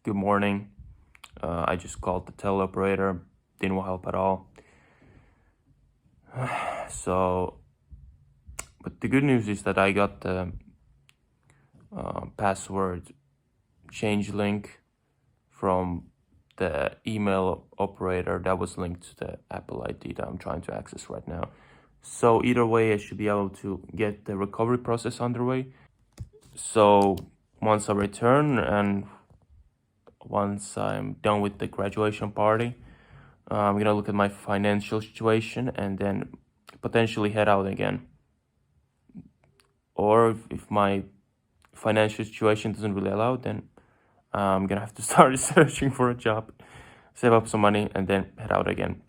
Good morning. I just called the teleoperator. Didn't help at all. So, but the good news is that I got the password change link from the email operator that was linked to the Apple ID that I'm trying to access right now. So either way, I should be able to get the recovery process underway. So once I return and once I'm done with the graduation party, I'm gonna look at my financial situation and then potentially head out again. Or if my financial situation doesn't really allow, then I'm gonna have to start searching for a job, save up some money, and then head out again.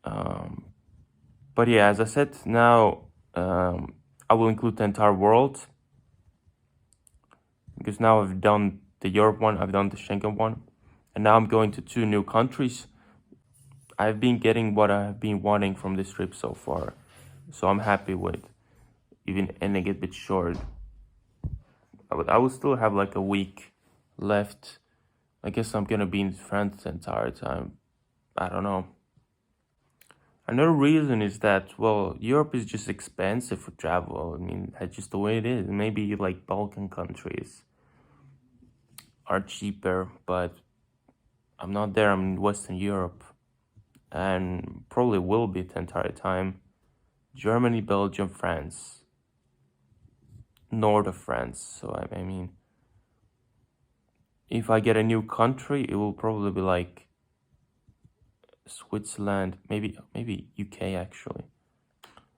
But yeah, as I said, now I will include the entire world because now I've done the Europe one, I've done the Schengen one, and now I'm going to 2 new countries. I've been getting what I've been wanting from this trip so far, so I'm happy with even ending it a bit short. I will still have like a week left. I guess I'm gonna be in France the entire time. I don't know. Another reason is that, well, Europe is just expensive for travel. I mean, that's just the way it is. Maybe like Balkan countries are cheaper, but I'm not there. I'm in Western Europe and probably will be the entire time. Germany, Belgium, France, north of France. So I mean, if I get a new country, it will probably be like Switzerland, maybe UK actually.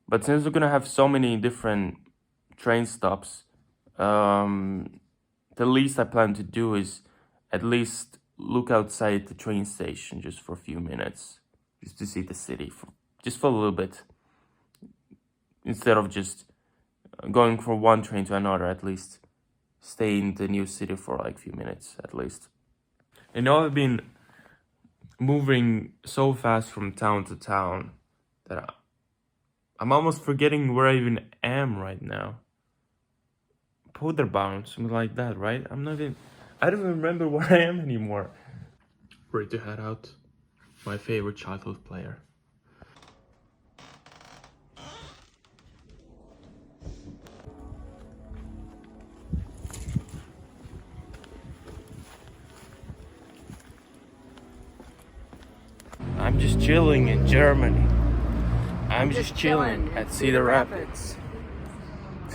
But since we're gonna have so many different train stops, the least I plan to do is at least look outside the train station just for a few minutes, just to see the city for a little bit, instead of just going from one train to another. At least stay in the new city for like a few minutes at least. And now I've been moving so fast from town to town that I'm almost forgetting where I even am right now. Paderborn, something like that, right? I don't even remember where I am anymore. Ready to head out. My favorite childhood player. I'm just chilling in Germany. I'm just chilling at Cedar Rapids.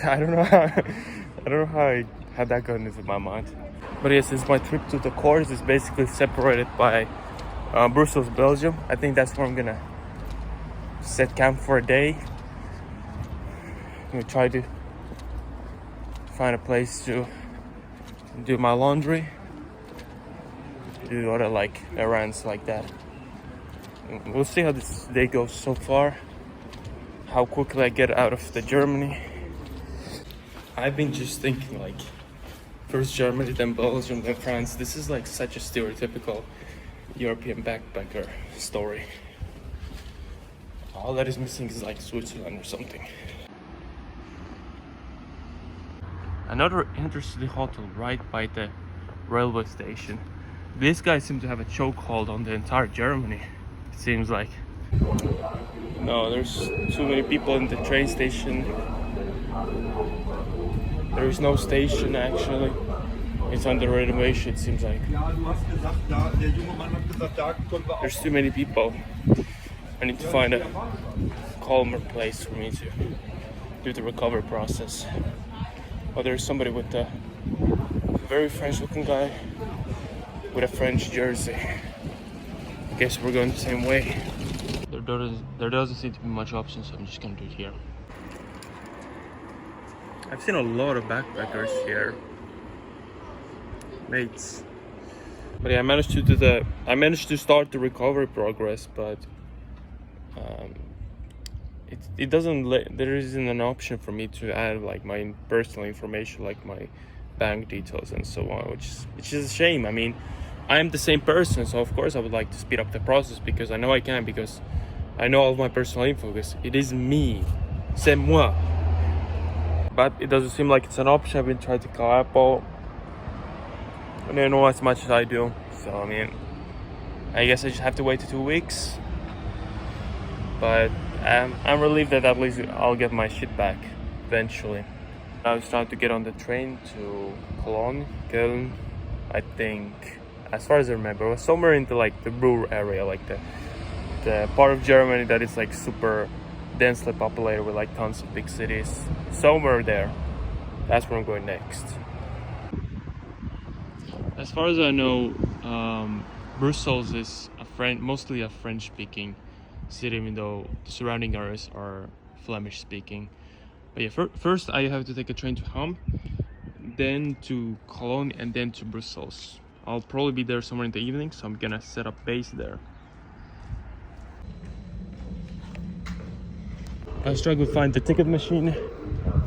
I don't know how I had that got into my mind. But yes, since my trip to the course is basically separated by Brussels, Belgium, I think that's where I'm gonna set camp for a day. I'm gonna try to find a place to do my laundry, do other like errands like that. We'll see how this day goes so far, how quickly I get out of the Germany. I've been just thinking like, first Germany, then Belgium, then France. This is like such a stereotypical European backpacker story. All that is missing is like Switzerland or something. Another interesting hotel right by the railway station. This guy seems to have a chokehold on the entire Germany, it seems like. No, there's too many people in the train station. There is no station actually. It's under renovation, it seems like. There's too many people. I need to find a calmer place for me to do the recovery process. Oh, there's somebody with a very French looking guy with a French jersey. I guess we're going the same way. There doesn't seem to be much option, so I'm just gonna do it here. I've seen a lot of backpackers here, mates. But yeah, I managed to start the recovery progress, but it doesn't there isn't an option for me to add like my personal information, like my bank details and so on, which is a shame. I mean, I am the same person, so of course I would like to speed up the process because I know I can, because I know all of my personal info, because it is me, c'est moi. But it doesn't seem like it's an option. I've been trying to call Apple. But they know as much as I do. So I mean, I guess I just have to wait 2 weeks. But I'm relieved that at least I'll get my shit back eventually. Now it's time to get on the train to Köln. I think, as far as I remember, it was somewhere into like the Ruhr area, like the part of Germany that is like super densely populated with like tons of big cities. Somewhere there. That's where I'm going next. As far as I know, Brussels is mostly a French-speaking city, even though the surrounding areas are Flemish-speaking. But yeah, first I have to take a train to Hamm, then to Cologne, and then to Brussels. I'll probably be there somewhere in the evening, so I'm gonna set up base there. I struggle to find the ticket machine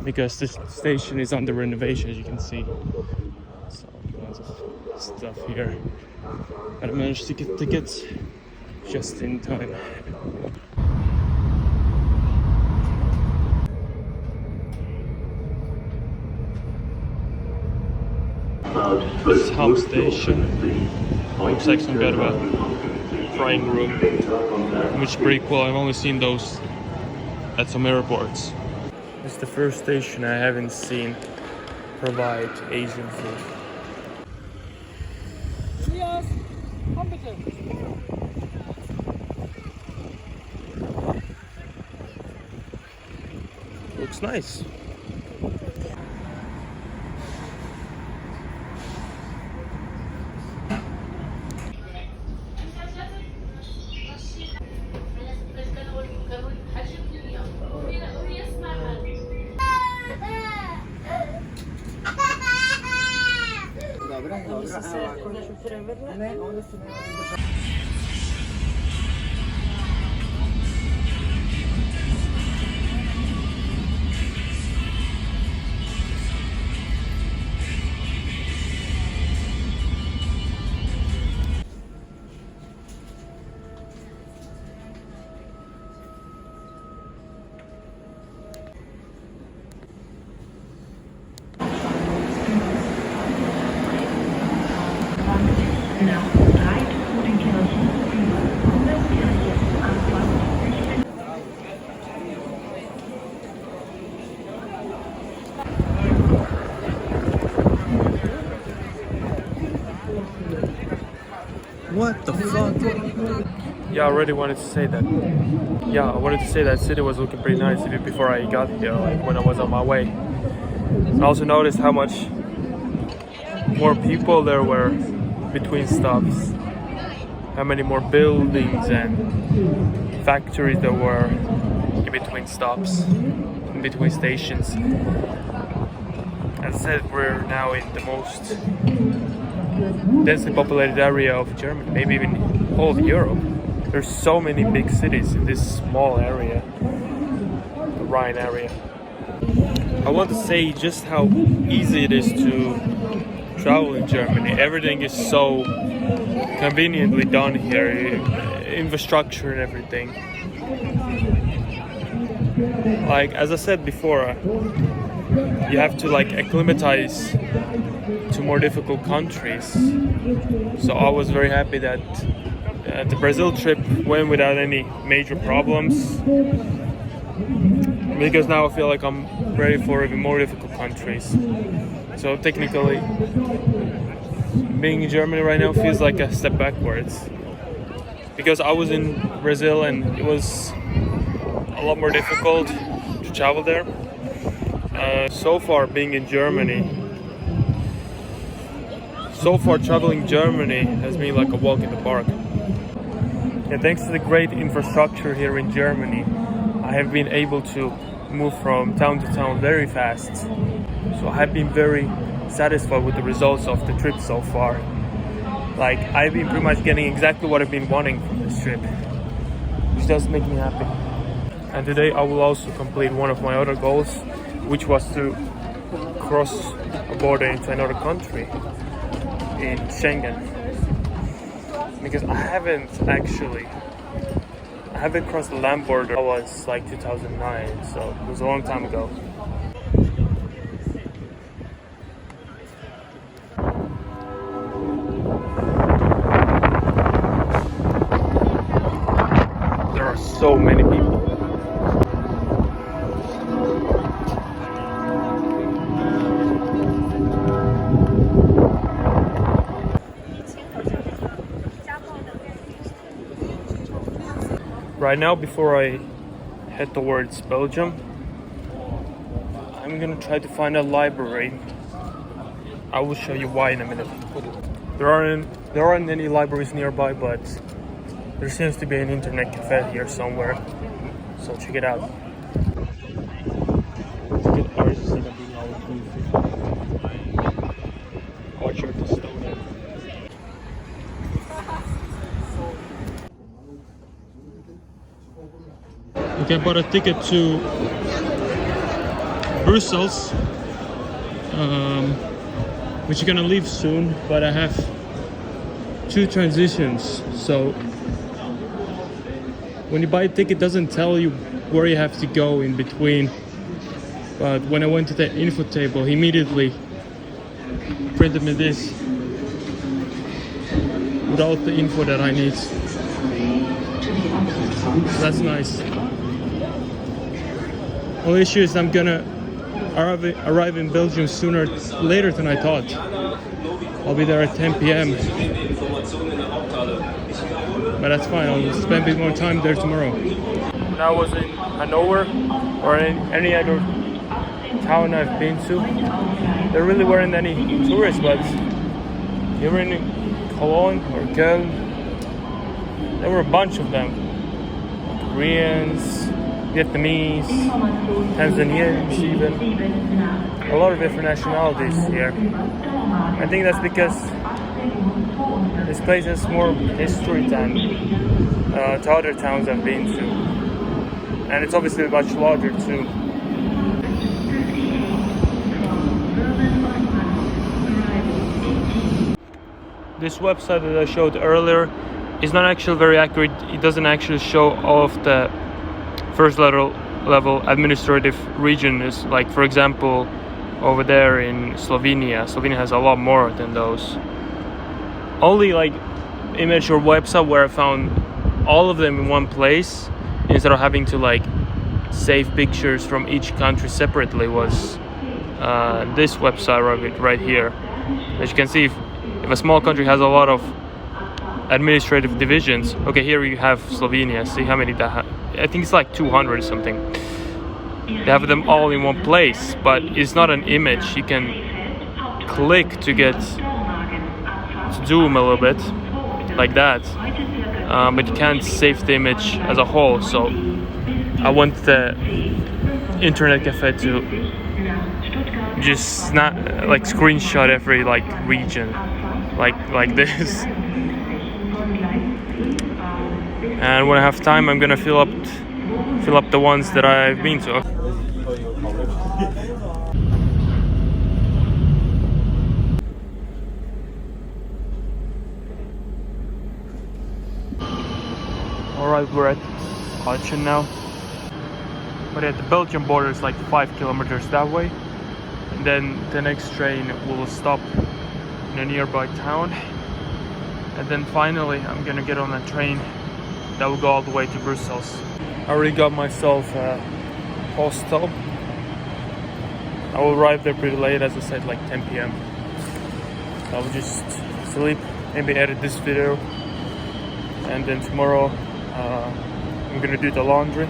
because this station is under renovation, as you can see. So lots of stuff here. But I managed to get tickets just in time. This is Hamm station. Looks like some kind of a frying room, which is pretty cool. I've only seen those at some airports. This is the first station I haven't seen provide Asian food. Looks nice. What the fuck? Yeah, I already wanted to say that. Yeah, I wanted to say that city was looking pretty nice even before I got here, like when I was on my way. I also noticed how much more people there were between stops. How many more buildings and factories there were in between stops, in between stations. As I said, we're now in the most densely populated area of Germany, maybe even whole of Europe. There's so many big cities in this small area, the Rhine area. I want to say just how easy it is to travel in Germany. Everything is so conveniently done here, infrastructure and everything. Like, as I said before, you have to like acclimatize to more difficult countries. So I was very happy that the Brazil trip went without any major problems, because now I feel like I'm ready for even more difficult countries. So technically, being in Germany right now feels like a step backwards, because I was in Brazil and it was a lot more difficult to travel there. So far traveling Germany has been like a walk in the park. And thanks to the great infrastructure here in Germany, I have been able to move from town to town very fast. So I have been very satisfied with the results of the trip so far. Like, I've been pretty much getting exactly what I've been wanting from this trip, which does make me happy. And today I will also complete one of my other goals, which was to cross a border into another country in Schengen. Because I haven't crossed the land border. That was like 2009, so it was a long time ago. There are so many people. Right now, before I head towards Belgium, I'm gonna try to find a library. I will show you why in a minute. There aren't any libraries nearby, but there seems to be an internet cafe here somewhere. So check it out. Okay, I bought a ticket to Brussels, which is gonna leave soon, but I have 2 transitions. So when you buy a ticket, it doesn't tell you where you have to go in between. But when I went to the info table, he immediately printed me this with all the info that I need. So that's nice. Only issue is I'm gonna arrive in Belgium later than I thought. I'll be there at 10 p.m. But that's fine, I'll spend a bit more time there tomorrow. When I was in Hanover or in any other town I've been to, there really weren't any tourists, but here in Cologne or Köln, there were a bunch of them. Koreans, Vietnamese, Tanzanians even. A lot of different nationalities here. I think that's because this place has more history than to other towns I've been to. And it's obviously much larger too. This website that I showed earlier is not actually very accurate. It doesn't actually show all of the first level administrative regions. Like for example, over there in Slovenia has a lot more than those. Only like image or website where I found all of them in one place instead of having to like save pictures from each country separately was this website right here. As you can see, if a small country has a lot of administrative divisions. Okay, here you have Slovenia. See how many that I think it's like 200 or something. They have them all in one place, but it's not an image. You can click to zoom a little bit like that, but you can't save the image as a whole. So I want the internet cafe to just not like screenshot every like region like this. And when I have time, I'm gonna fill up the ones that I've been to. Alright, we're at Aachen now. But at the Belgian border is like 5 kilometers that way. And then the next train will stop in a nearby town. And then finally I'm gonna get on a train that will go all the way to Brussels. I already got myself a hostel. I will arrive there pretty late, as I said, like 10 p.m. I will just sleep, maybe edit this video, and then tomorrow I'm gonna do the laundry.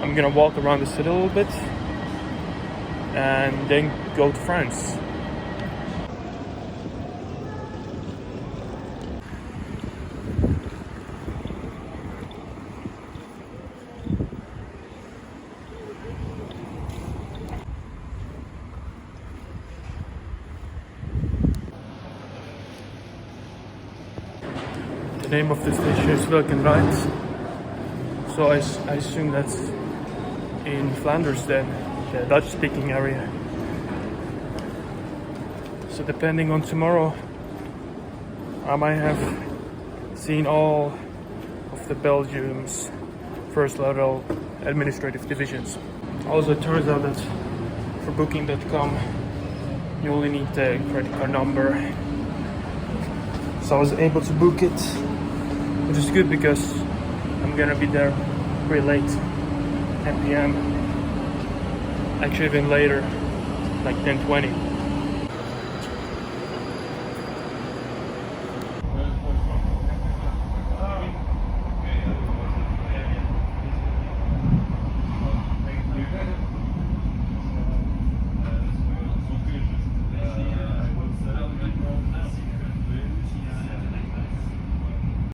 I'm gonna walk around the city a little bit and then go to France. The name of the station is Welkenrijd, so I assume that's in Flanders then, the Dutch-speaking area. So depending on tomorrow, I might have seen all of the Belgium's first level administrative divisions. Also, it turns out that for booking.com you only need the credit card number. So I was able to book it, which is good because I'm gonna be there pretty late, 10 p.m. Actually even later, like 10:20.